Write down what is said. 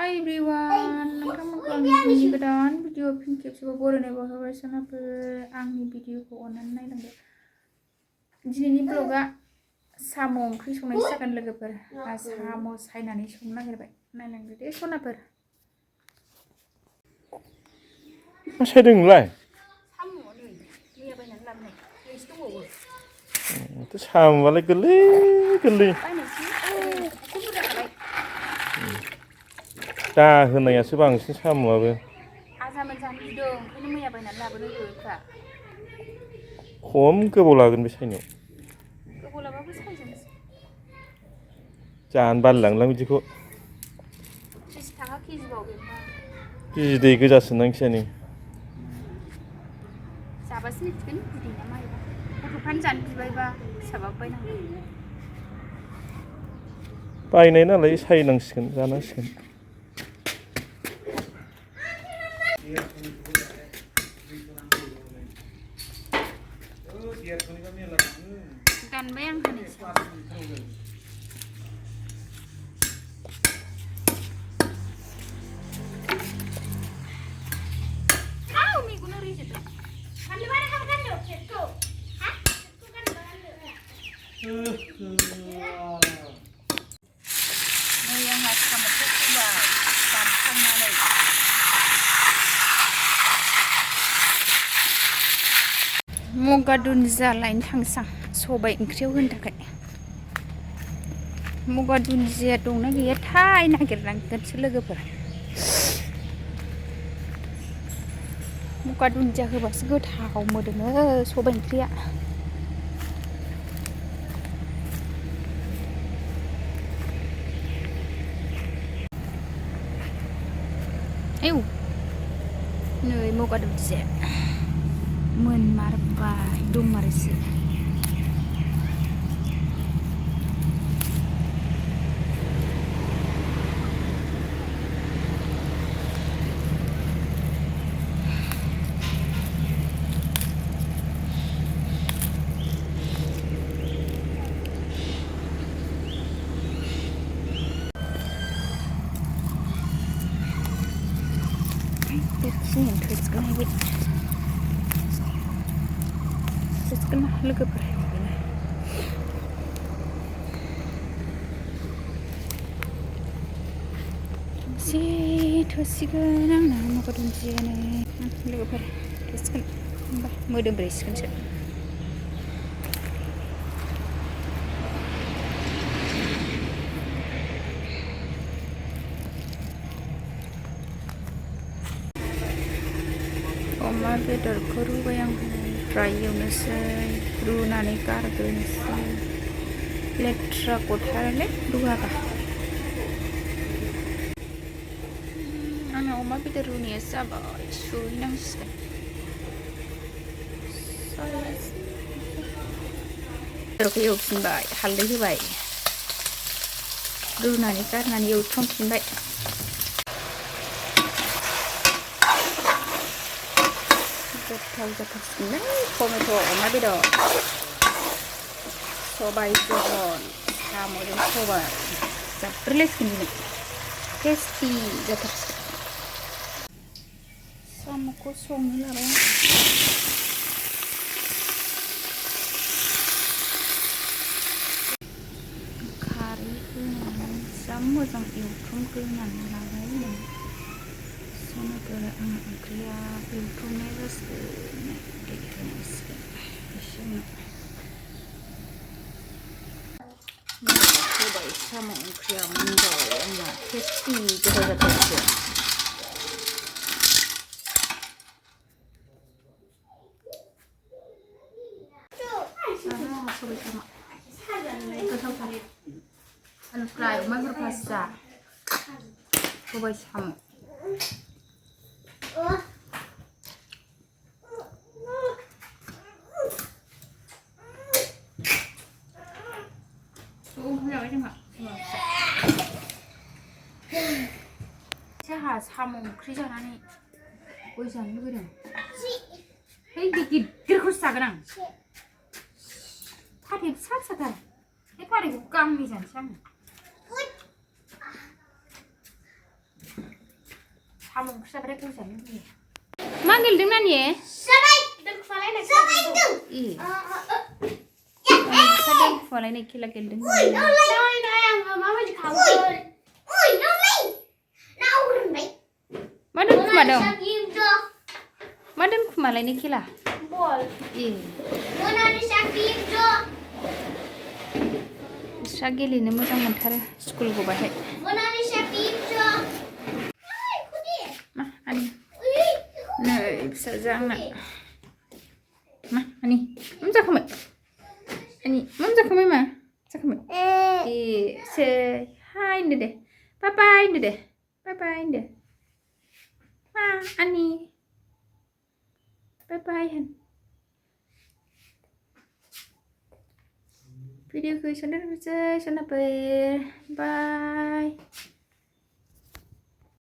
Hi everyone, nonton goदान video फिन खेबसेबाव बरायनाय बावहरबाय सोनाफोर आंनि भिडिअखौ अननानै नायलांदो। दिनैनि ब्लगआ साम' ओंख्रि संनाय जागोन लोगोफोर। साम' सायनानै संनो नागिरबाय, नायलांदो दे सनाफोर। मा सायदों नोंलाय? साम' नै मैया बायनानै लाबोनाय एसे दंबावो। साम'आलाय गोरलै गोरलै। दा होनायासो बांसिन साम'आबो। आजामोन जानो गिदों ओंखायनो मैया बायनानै लाबोनो गोखा। खम गोबाव लागोन बे सायनायाव। गोबाव लाबाबो सायजोबनोसै। जानो बालायलाङोलां बिदिखौ। 30 थाखा केजि बाव बेबा। बिदै गोजासो दां खिजानि। जाबासो मिथिगोन बिदै ना मायोबा। गथ'फ्रानो जानो बिबायबा फिसाबाबो बायनांगौ। बायनाय नालाय सायनांसिगोन जानांसिगोन। दानबाय आं होनोसै। मेगना रेजेकसो। नै आंहा साम'खौ सुबाय दानखांनानै। मगा दुन्दिया लायनो थांसां सबाइ ओंख्रियाव होनो थाखाय। मगा दुन्दिया दंना गैयाथाय नागिरनांगोनसो लोगोफोर। मगा दुन्दिया होबासो गोथाव मोदोमो सबाइ ओंख्रिया। आयौ नै मगा दुन्दिया मोनमारबाय दंमारोसो। बेखिनियानो थोसिगोन ना लोगोफोर। एसे थोसिगोन आंना मगा दुन्दियानो लोगोफोर थोसिगोन होमबा मोदोमब्रैसिगोनसो। अमा बेदरखौ रुबाय आं फ्राय एवनोसै रुनानै गारग्रोनोसै लेथ्रा गथारोलै रुवाबा। आंना अमा बेदर रुनाया जाबाय सुहैनांसिगोन। बेदरखौ एवफिनबाय हालदै होबाय रुनानै गारनानै एवथ्रमफिनबाय। गोथाव जाथारसिगोनलै टमेट' अमा बेदर सबाइ जहल साम'जों सबाइ जाब्रेलायसिगोन दिनै टेस्टि जाथारसिगोन। साम'खौ संनो लाबाय आं। खारै होनानै जा मोजां एवथ्रमग्रोनानै लाबाय आं। सोनाफोर आंना ओंख्रिया एवथ्रमनाय जासिगोन दै होनांसिगोन एसे उनाव। सबाइ साम' ओंख्रिया मोनबाय आंना टेस्टि गोथाव जाथारसिगोन। सबाइ साम' गोथावथार आलु फ्राय अमा बेदर भाजा सबाइ साम'। जोंहा साम' ओंख्रि जानानै गय जानो लुबैदों। है गिदिरखौसो जागोन आं। फाथै फिसा फिसाथार बे फाथैखौ गांनै जानोसै आङो। साम' ओंख्रि जाबाथाय गोजान लुबैयो मा गेलेदों नानि जाबाय दोनखुमालायनाय जाबाय ए दोनखुमालायनाय खेला गेलेदों नै आङो माबायदि खालामगोन मा दोनखुमादों मा दोनखुमालायनाय खेला बल ए बिस्रा गेलेनो मोजां मोनथारो स्कुल गबाथाय मा आनि नै फिसाजो आंना मा आनि मा जाखांबाय आनि मा जाखांबाय मा जाखांबाय ए सै हाय होनदो दे बाय बाय होनदो दे बाय बाय होनदो मा आनि बाय बाय होन भिडिअखौ एसेयावनो दोननोसै सोनाफोर बाय